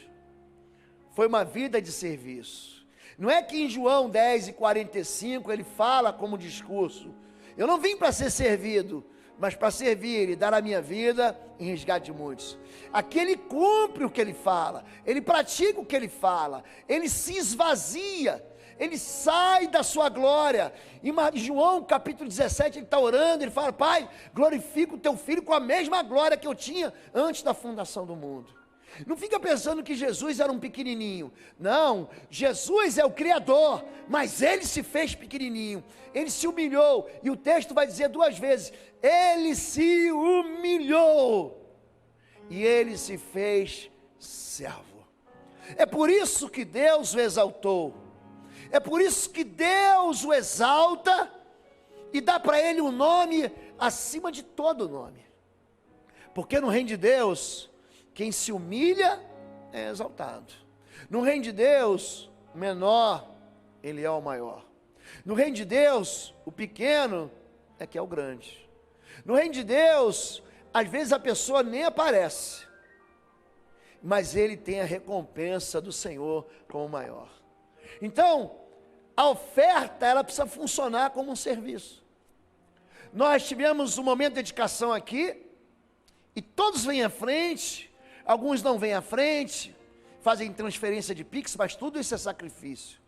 foi uma vida de serviço. Não é que em João 10:45 ele fala como discurso: eu não vim para ser servido, mas para servir e dar a minha vida em resgate de muitos. Aqui ele cumpre o que ele fala, ele pratica o que ele fala, ele se esvazia, ele sai da sua glória. Em João capítulo 17 ele está orando, ele fala: Pai, glorifica o teu filho com a mesma glória que eu tinha antes da fundação do mundo. Não fica pensando que Jesus era um pequenininho. Não, Jesus é o Criador, mas ele se fez pequenininho, ele se humilhou, e o texto vai dizer 2 vezes: ele se humilhou, e ele se fez servo. É por isso que Deus o exaltou, é por isso que Deus o exalta, e dá para ele um nome acima de todo nome, porque no reino de Deus, quem se humilha é exaltado. No reino de Deus, o menor, ele é o maior. No reino de Deus, o pequeno é que é o grande. No reino de Deus, às vezes a pessoa nem aparece, mas ele tem a recompensa do Senhor como maior. Então, a oferta, ela precisa funcionar como um serviço. Nós tivemos um momento de dedicação aqui, e todos vêm à frente. Alguns não vêm à frente, fazem transferência de Pix, mas tudo isso é sacrifício.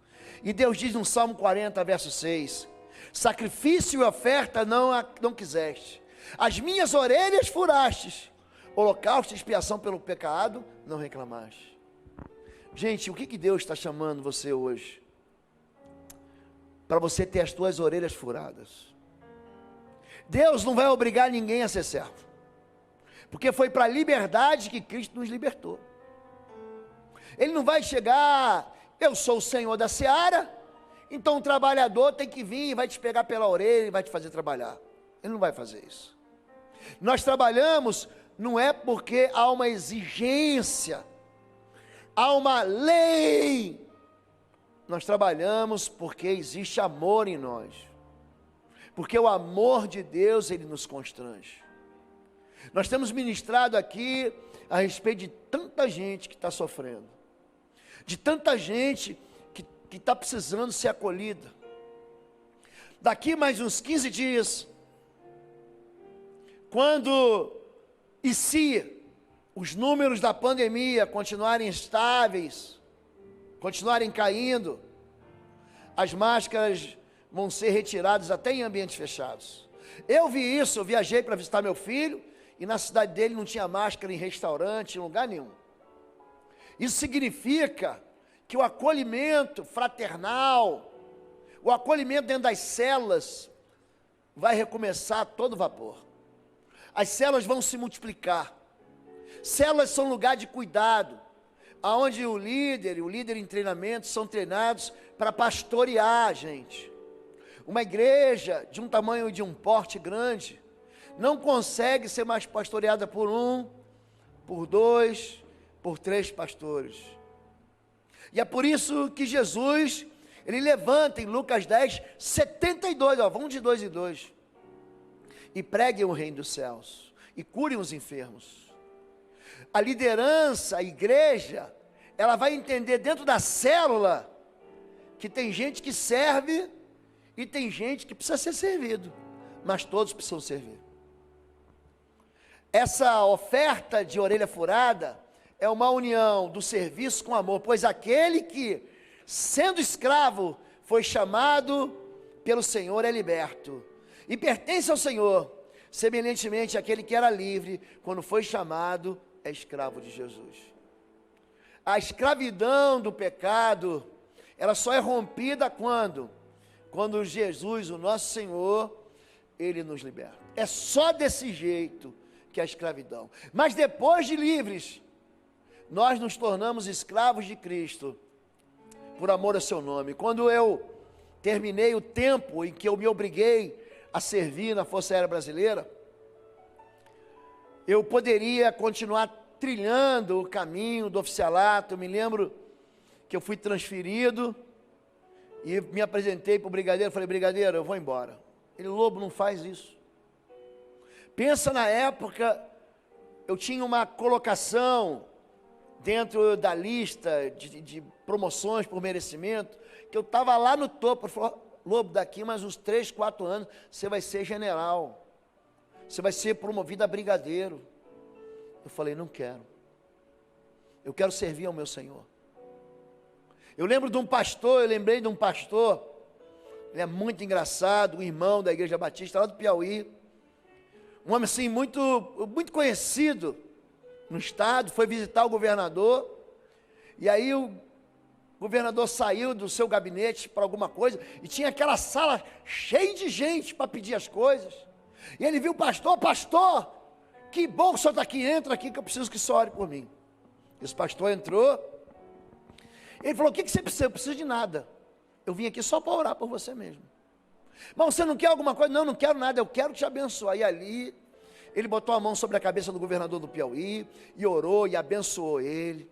E Deus diz no Salmo 40, verso 6, sacrifício e oferta não quiseste, as minhas orelhas furastes, holocausto e expiação pelo pecado não reclamaste. Gente, o que Deus está chamando você hoje? Para você ter as tuas orelhas furadas. Deus não vai obrigar ninguém a ser servo, porque foi para a liberdade que Cristo nos libertou. Ele não vai chegar: eu sou o Senhor da seara, então o trabalhador tem que vir e vai te pegar pela orelha e vai te fazer trabalhar. Ele não vai fazer isso. Nós trabalhamos não é porque há uma exigência, há uma lei. Nós trabalhamos porque existe amor em nós, porque o amor de Deus, ele nos constrange. Nós temos ministrado aqui a respeito de tanta gente que está sofrendo, de tanta gente que está precisando ser acolhida. Daqui mais uns 15 dias, quando e se os números da pandemia continuarem estáveis, continuarem caindo, as máscaras vão ser retiradas até em ambientes fechados. Eu vi isso, eu viajei para visitar meu filho, e na cidade dele não tinha máscara em restaurante, em lugar nenhum. Isso significa que o acolhimento fraternal, o acolhimento dentro das células vai recomeçar a todo vapor. As células vão se multiplicar. Células são lugar de cuidado, aonde o líder em treinamento são treinados para pastorear a gente. Uma igreja de um tamanho e de um porte grande não consegue ser mais pastoreada por um, por dois, por três pastores. E é por isso que Jesus, ele levanta em Lucas 10, 72, vamos de 2 em 2. E preguem o reino dos céus, e curem os enfermos. A liderança, a igreja, ela vai entender dentro da célula, que tem gente que serve, e tem gente que precisa ser servido, mas todos precisam servir. Essa oferta de orelha furada é uma união do serviço com amor, pois aquele que, sendo escravo, foi chamado pelo Senhor é liberto, e pertence ao Senhor, semelhantemente àquele que era livre, quando foi chamado, é escravo de Jesus. A escravidão do pecado, ela só é rompida quando Jesus, o nosso Senhor, ele nos liberta. É só desse jeito que é a escravidão. Mas depois de livres, nós nos tornamos escravos de Cristo, por amor a seu nome. Quando eu terminei o tempo em que eu me obriguei a servir na Força Aérea Brasileira, eu poderia continuar trilhando o caminho do oficialato. Eu me lembro que eu fui transferido e me apresentei para o brigadeiro, falei: brigadeiro, eu vou embora. Ele: Lobo, não faz isso. Pensa, na época, eu tinha uma colocação dentro da lista de promoções por merecimento, que eu estava lá no topo. Ele falou: Lobo, daqui mais uns 3, 4 anos, você vai ser general, você vai ser promovido a brigadeiro. Eu falei: não quero, eu quero servir ao meu Senhor. Eu lembrei de um pastor, ele é muito engraçado, um irmão da Igreja Batista, lá do Piauí, um homem assim, muito conhecido no estado, foi visitar o governador, e aí o governador saiu do seu gabinete para alguma coisa, e tinha aquela sala cheia de gente para pedir as coisas, e ele viu o pastor: pastor, que bom que o senhor está aqui, entra aqui que eu preciso que o senhor ore por mim. Esse pastor entrou, ele falou: o que você precisa? Eu preciso de nada, eu vim aqui só para orar por você mesmo. Mas você não quer alguma coisa? Não, não quero nada, eu quero te abençoar. E ali, ele botou a mão sobre a cabeça do governador do Piauí, e orou, e abençoou ele.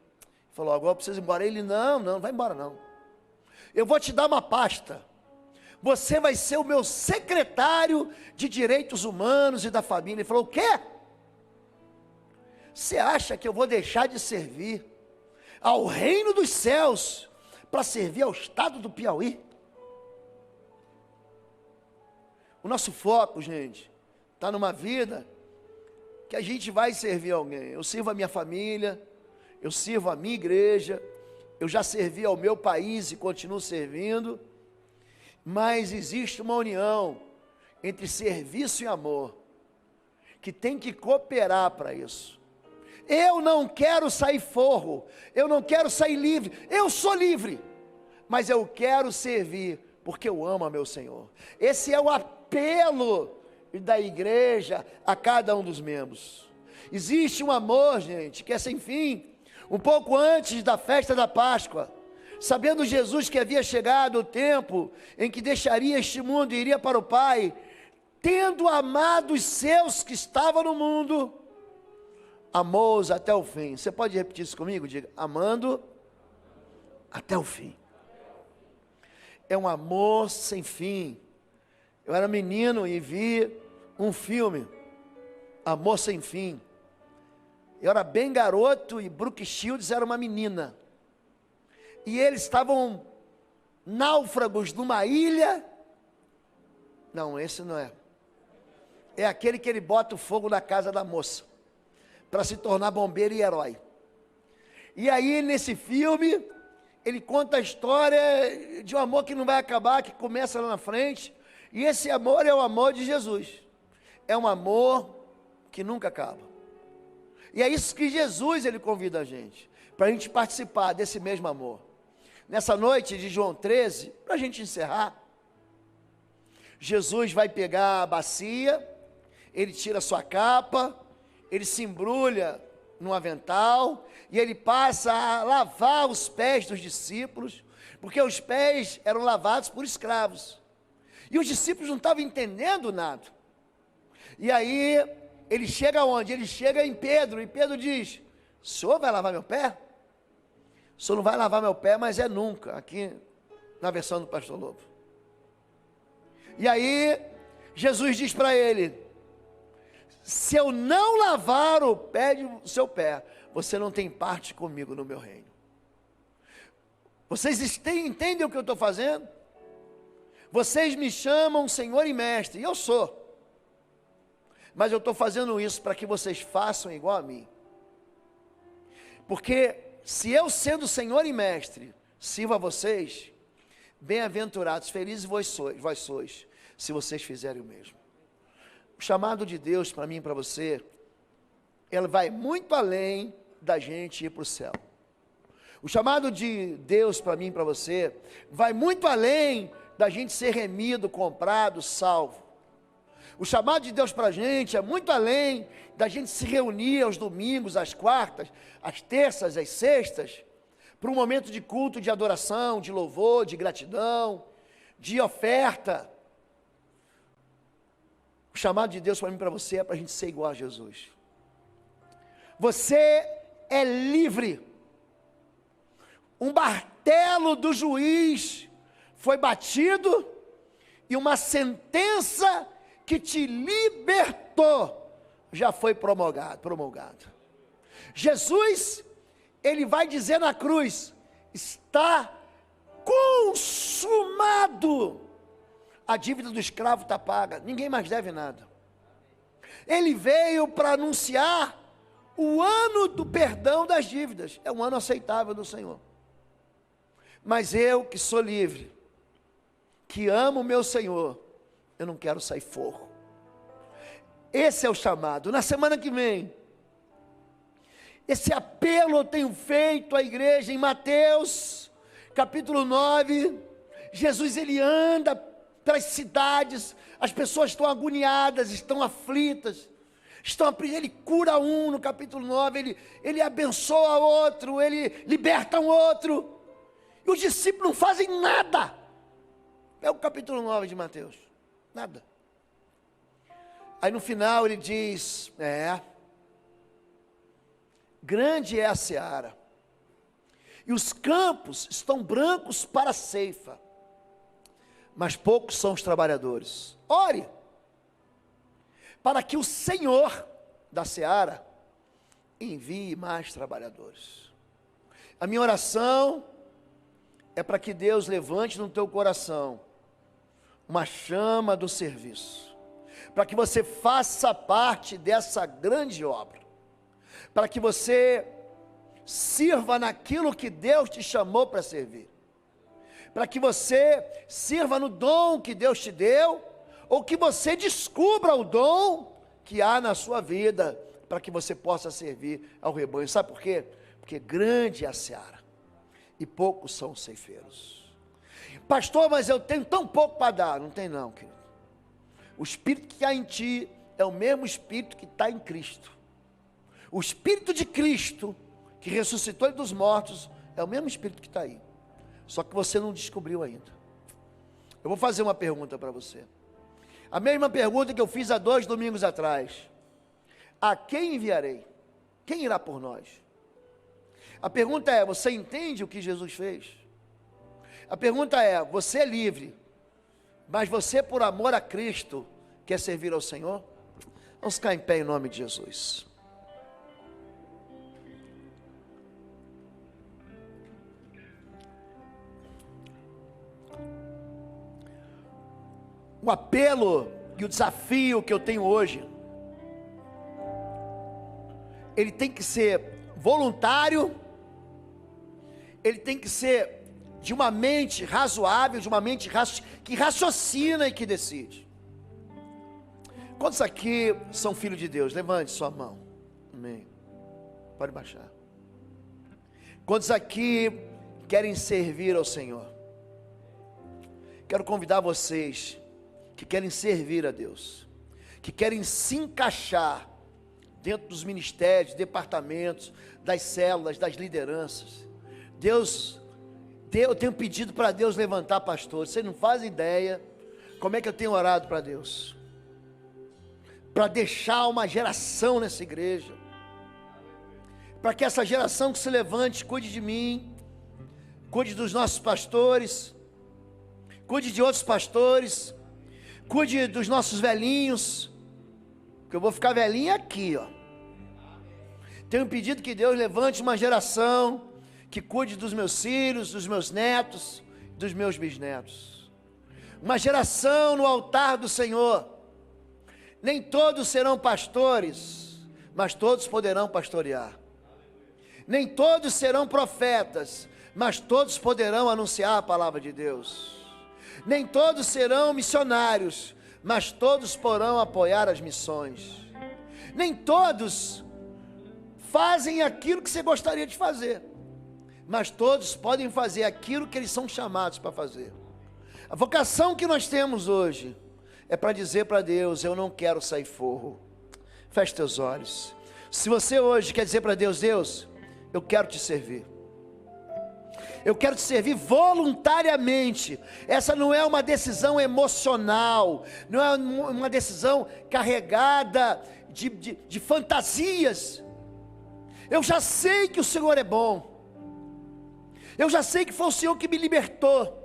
Falou: agora eu preciso ir embora. Ele: não vai embora não, eu vou te dar uma pasta, você vai ser o meu secretário de direitos humanos e da família. Ele falou: o quê? Você acha que eu vou deixar de servir ao reino dos céus para servir ao estado do Piauí? O nosso foco, gente, está numa vida que a gente vai servir alguém. Eu sirvo a minha família, eu sirvo a minha igreja, eu já servi ao meu país e continuo servindo, mas existe uma união entre serviço e amor, que tem que cooperar para isso. Eu não quero sair forro, eu não quero sair livre, eu sou livre, mas eu quero servir, porque eu amo a meu Senhor. Esse é o apelo da igreja a cada um dos membros. Existe um amor, gente, que é sem fim. Um pouco antes da festa da Páscoa, sabendo Jesus que havia chegado o tempo em que deixaria este mundo e iria para o Pai, tendo amado os seus que estavam no mundo, amou-os até o fim. Você pode repetir isso comigo? Diga: amando até o fim. É um amor sem fim. Eu era menino e vi um filme, Amor Sem Fim. Eu era bem garoto e Brooke Shields era uma menina. E eles estavam náufragos numa ilha. Não, esse não é. É aquele que ele bota o fogo na casa da moça, para se tornar bombeiro e herói. E aí, nesse filme, ele conta a história de um amor que não vai acabar, que começa lá na frente. E esse amor é o amor de Jesus. É um amor que nunca acaba. E é isso que Jesus, ele convida a gente, para a gente participar desse mesmo amor. Nessa noite de João 13, para a gente encerrar, Jesus vai pegar a bacia, ele tira a sua capa, ele se embrulha num avental, e ele passa a lavar os pés dos discípulos, porque os pés eram lavados por escravos, e os discípulos não estavam entendendo nada. E aí, ele chega onde? Ele chega em Pedro, e Pedro diz: o senhor vai lavar meu pé? O senhor não vai lavar meu pé, mas é nunca, aqui na versão do pastor Lobo. E aí, Jesus diz para ele: se eu não lavar o pé do seu pé, você não tem parte comigo no meu reino. Vocês entendem o que eu estou fazendo? Vocês me chamam Senhor e Mestre, e eu sou. Mas eu estou fazendo isso para que vocês façam igual a mim. Porque se eu, sendo Senhor e Mestre, sirvo a vocês, bem-aventurados, felizes vós sois, se vocês fizerem o mesmo. O chamado de Deus para mim e para você, ele vai muito além da gente ir para o céu. O chamado de Deus para mim e para você, vai muito além da gente ser remido, comprado, salvo. O chamado de Deus para a gente é muito além da gente se reunir aos domingos, às quartas, às terças, às sextas, para um momento de culto, de adoração, de louvor, de gratidão, de oferta. O chamado de Deus para mim e para você é para a gente ser igual a Jesus. Você é livre. Um martelo do juiz foi batido e uma sentença que te libertou já foi promulgado. Jesus, ele vai dizer na cruz: está consumado. A dívida do escravo está paga, ninguém mais deve nada. Ele veio para anunciar o ano do perdão das dívidas, é um ano aceitável do Senhor. Mas eu que sou livre, que amo o meu Senhor, eu não quero sair forro. Esse é o chamado. Na semana que vem, esse apelo eu tenho feito à igreja em Mateus, capítulo 9, Jesus ele anda pelas cidades, as pessoas estão agoniadas, estão aflitas, ele cura um no capítulo 9, ele abençoa outro, ele liberta um outro, e os discípulos não fazem nada. É o capítulo 9 de Mateus, nada. Aí no final ele diz: grande é a seara, e os campos estão brancos para a ceifa, mas poucos são os trabalhadores. Ore, para que o Senhor da seara envie mais trabalhadores. A minha oração é para que Deus levante no teu coração uma chama do serviço, para que você faça parte dessa grande obra, para que você sirva naquilo que Deus te chamou para servir, para que você sirva no dom que Deus te deu, ou que você descubra o dom que há na sua vida, para que você possa servir ao rebanho. Sabe por quê? Porque grande é a seara, e poucos são os ceifeiros. Pastor, mas eu tenho tão pouco para dar. Não tem não, querido. O Espírito que há em ti é o mesmo Espírito que está em Cristo. O Espírito de Cristo, que ressuscitou dos mortos, é o mesmo Espírito que está aí. Só que você não descobriu ainda. Eu vou fazer uma pergunta para você. A mesma pergunta que eu fiz há 2 domingos atrás. A quem enviarei? Quem irá por nós? A pergunta é: você entende o que Jesus fez? A pergunta é: você é livre, mas você, por amor a Cristo, quer servir ao Senhor? Vamos ficar em pé em nome de Jesus. O apelo e o desafio que eu tenho hoje, ele tem que ser voluntário, ele tem que ser de uma mente razoável, de uma mente que raciocina e que decide. Quantos aqui são filhos de Deus? Levante sua mão. Amém. Pode baixar. Quantos aqui querem servir ao Senhor? Quero convidar vocês que querem servir a Deus, que querem se encaixar dentro dos ministérios, departamentos, das células, das lideranças. Eu tenho pedido para Deus levantar pastores. Vocês não fazem ideia como é que eu tenho orado para Deus, para deixar uma geração nessa igreja, para que essa geração que se levante, cuide de mim, cuide dos nossos pastores, cuide de outros pastores, cuide dos nossos velhinhos, porque eu vou ficar velhinho aqui, ó. Tenho pedido que Deus levante uma geração que cuide dos meus filhos, dos meus netos, dos meus bisnetos. Uma geração no altar do Senhor. Nem todos serão pastores, mas todos poderão pastorear. Nem todos serão profetas, mas todos poderão anunciar a palavra de Deus. Nem todos serão missionários, mas todos poderão apoiar as missões. Nem todos fazem aquilo que você gostaria de fazer, mas todos podem fazer aquilo que eles são chamados para fazer. A vocação que nós temos hoje é para dizer para Deus: eu não quero sair forro. Feche teus olhos. Se você hoje quer dizer para Deus: Deus, eu quero te servir, eu quero te servir voluntariamente. Essa não é uma decisão emocional, não é uma decisão carregada de fantasias. Eu já sei que o Senhor é bom, eu já sei que foi o Senhor que me libertou,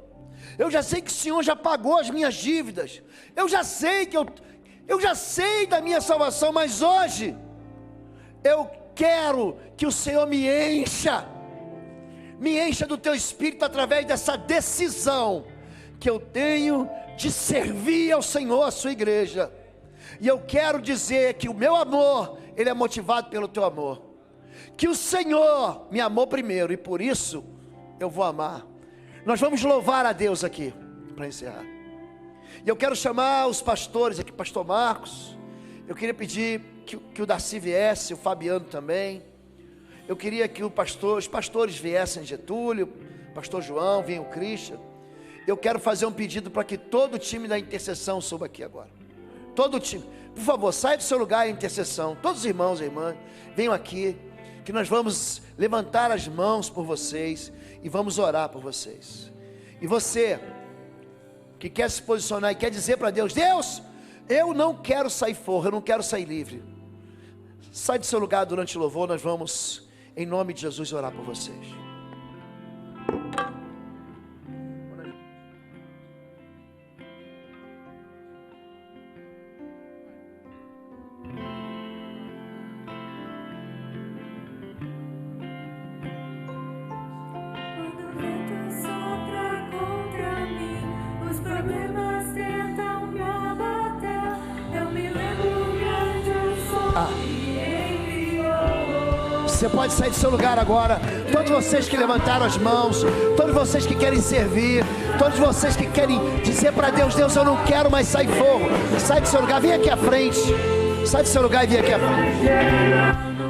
eu já sei que o Senhor já pagou as minhas dívidas, eu já sei que eu já sei da minha salvação, mas hoje eu quero que o Senhor me encha do teu Espírito através dessa decisão que eu tenho de servir ao Senhor, a sua igreja. E eu quero dizer que o meu amor, ele é motivado pelo teu amor, que o Senhor me amou primeiro e por isso eu vou amar. Nós vamos louvar a Deus aqui para encerrar. E eu quero chamar os pastores aqui, pastor Marcos. Eu queria pedir que o Darcy viesse, o Fabiano também. Eu queria que os pastores viessem, Getúlio, pastor João, venha o Christian. Eu quero fazer um pedido para que todo o time da intercessão suba aqui agora. Todo o time, por favor, saia do seu lugar em intercessão. Todos os irmãos e irmãs, venham aqui, que nós vamos levantar as mãos por vocês e vamos orar por vocês. E você que quer se posicionar e quer dizer para Deus: Deus, eu não quero sair forro, eu não quero sair livre. Sai do seu lugar durante o louvor, nós vamos, em nome de Jesus, orar por vocês. Você pode sair do seu lugar agora. Todos vocês que levantaram as mãos, todos vocês que querem servir, todos vocês que querem dizer para Deus: Deus, eu não quero mais sair fogo. Sai do seu lugar, vem aqui à frente. Sai do seu lugar e vem aqui à frente.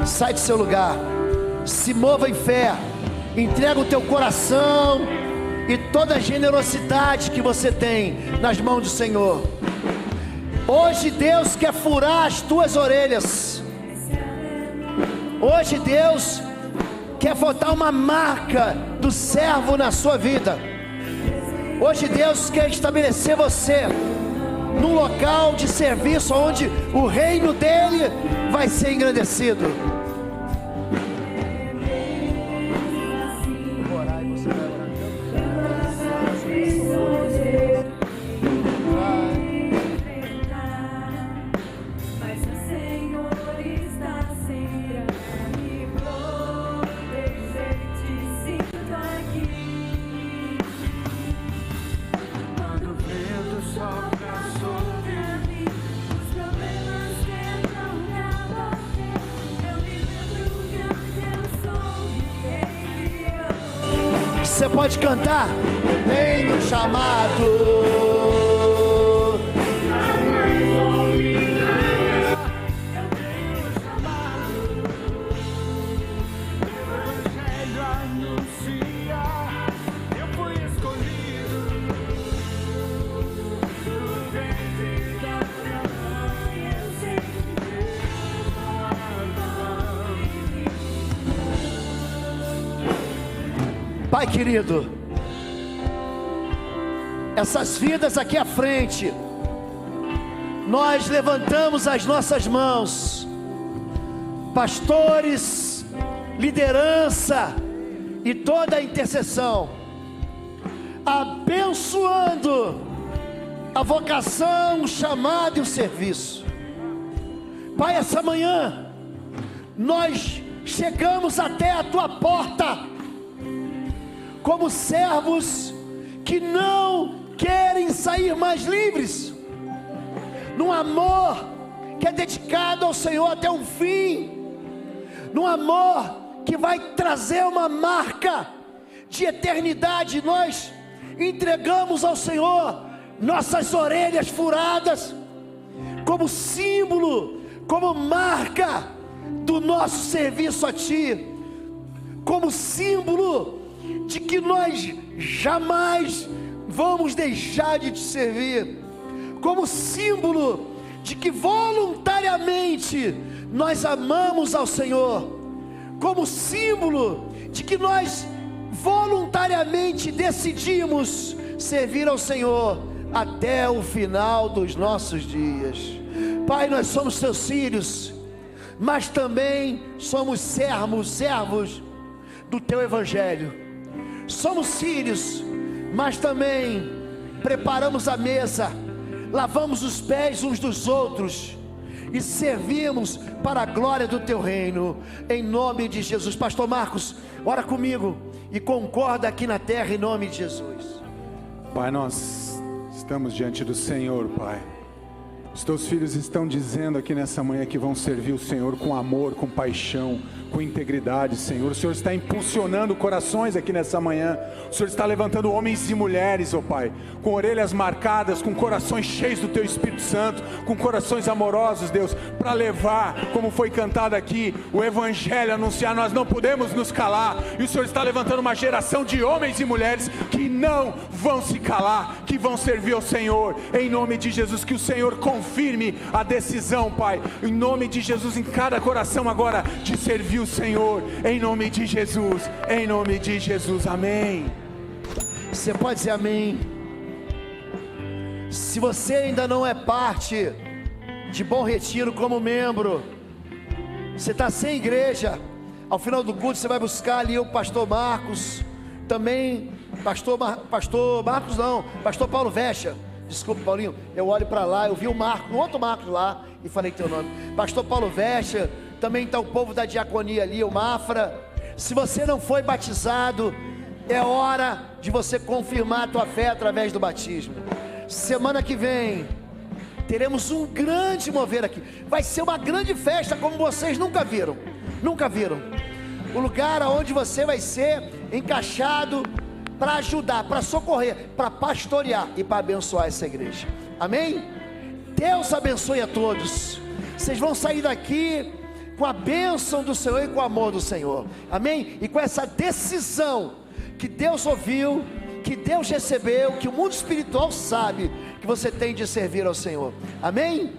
Sai do seu lugar, se mova em fé, entrega o teu coração e toda a generosidade que você tem nas mãos do Senhor. Hoje Deus quer furar as tuas orelhas. Hoje Deus quer botar uma marca do servo na sua vida. Hoje Deus quer estabelecer você num local de serviço onde o reino dele vai ser engrandecido. Sopra sobre mim, os problemas Você pode cantar? Tenho chamado. Pai querido, essas vidas aqui à frente, nós levantamos as nossas mãos, pastores, liderança e toda a intercessão, abençoando a vocação, o chamado e o serviço. Pai, essa manhã nós chegamos até a tua porta como servos que não querem sair mais livres, num amor que é dedicado ao Senhor até o fim, num amor que vai trazer uma marca de eternidade. Nós entregamos ao Senhor nossas orelhas furadas, como símbolo, como marca do nosso serviço a Ti, como símbolo de que nós jamais vamos deixar de Te servir, como símbolo de que voluntariamente nós amamos ao Senhor, como símbolo de que nós voluntariamente decidimos servir ao Senhor até o final dos nossos dias. Pai, nós somos Teus filhos, mas também somos servos do Teu Evangelho. Somos filhos, mas também preparamos a mesa, lavamos os pés uns dos outros e servimos para a glória do Teu reino, em nome de Jesus. Pastor Marcos, ora comigo e concorda aqui na terra em nome de Jesus. Pai, nós estamos diante do Senhor, Pai. Os Teus filhos estão dizendo aqui nessa manhã que vão servir o Senhor com amor, com paixão, com integridade, Senhor. O Senhor está impulsionando corações aqui nessa manhã. O Senhor está levantando homens e mulheres, ó Pai, com orelhas marcadas, com corações cheios do Teu Espírito Santo, com corações amorosos, Deus, para levar, como foi cantado aqui, o Evangelho, anunciar. Nós não podemos nos calar, e o Senhor está levantando uma geração de homens e mulheres que não vão se calar, que vão servir ao Senhor, em nome de Jesus. Que o Senhor confirme a decisão, Pai, em nome de Jesus, em cada coração agora, de servir o Senhor, em nome de Jesus, em nome de Jesus, amém. Você pode dizer amém? Se você ainda não é parte de Bom Retiro como membro, você está sem igreja, ao final do culto você vai buscar ali o pastor Marcos, também, pastor Paulo Vecha. Desculpa, Paulinho, eu olho para lá, eu vi o Marcos, o outro Marcos lá, e falei teu nome, pastor Paulo Vecha. Também está o povo da diaconia ali, o Mafra. Se você não foi batizado, é hora de você confirmar a tua fé através do batismo. Semana que vem teremos um grande mover aqui. Vai ser uma grande festa como vocês nunca viram. O lugar onde você vai ser encaixado para ajudar, para socorrer, para pastorear e para abençoar essa igreja. Amém? Deus abençoe a todos. Vocês vão sair daqui com a bênção do Senhor e com o amor do Senhor, amém? E com essa decisão que Deus ouviu, que Deus recebeu, que o mundo espiritual sabe que você tem de servir ao Senhor, amém?